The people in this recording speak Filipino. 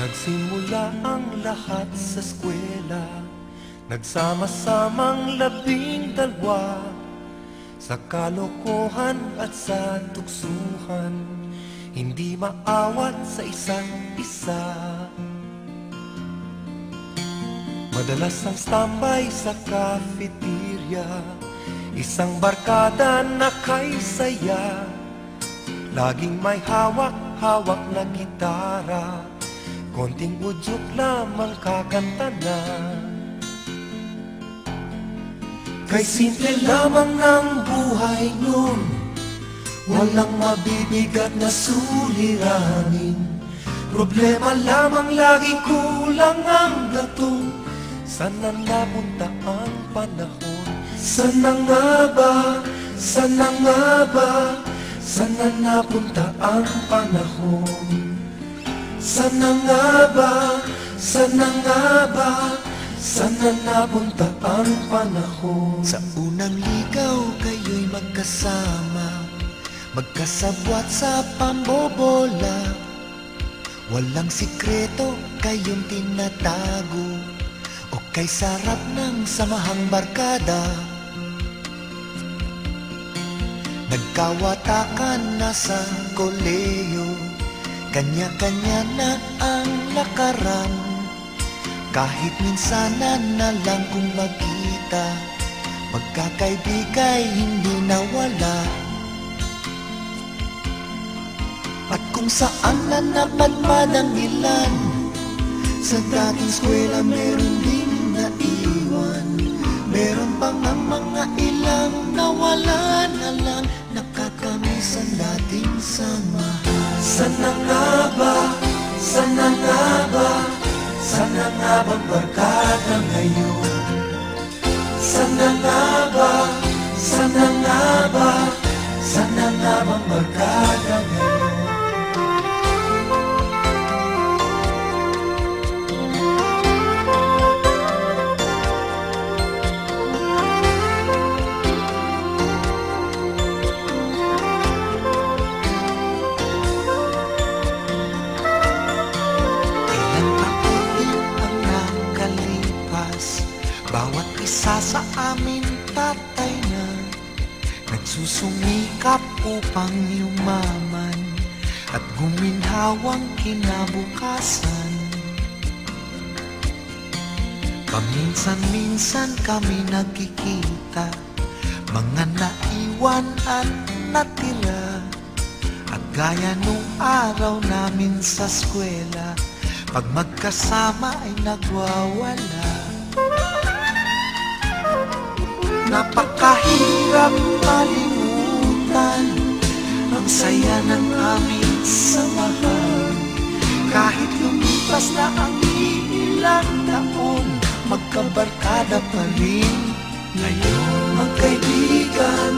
Nagsimula ang lahat sa eskwela, nagsama-samang 12 sa kalokohan at sa tuksuhan, hindi maawat sa isa't isa. Madalas ang standby sa cafeteria, isang barkada na kay saya, laging may hawak-hawak na gitara, konting udyok lamang kakanta na. Kay simple lamang ng buhay nun, walang mabibigat na suliranin. Problema lamang lagi, kulang ang gatong. Sana napunta ang panahon? Sana nga ba? Sana nga ba? Sana napunta ang panahon? Sana nga ba? Sana nga ba? Sana napunta ang panahon? Sa unang ligaw kayo'y magkasama, magkasabwat sa pambobola. Walang sikreto kayong tinatago, o kay sarap ng samahang barkada. Nagkawatakan na sa koleyo, kanya-kanya na ang lakaran. Kahit minsanan na lang kung magkita, magkakaibigay hindi nawala. At kung saan na napadpad ang ilan, sa dating eskwela meron din naiwan. Meron pang ang mga ilang nawala na lang, nakakamiss ang dating samahan. Sana nga ba? Sana nga ba? Sana nga bang barkada ngayon? Sana nga ba? Sana nga ba? Sana nga bang barkada ngayon? Bawat isa sa amin patay na, nagsusumikap upang yumaman at guminhawang kinabukasan. Paminsan-minsan kami nagkikita, mga naiwan at natira. At gaya nung araw namin sa eskwela, pag magkasama ay nagwawala. Napakahirap malimutan ang saya ng aming samahan. Kahit lumipas na ang ilang taon, magkabarkada pa rin ngayon. Magkaibigan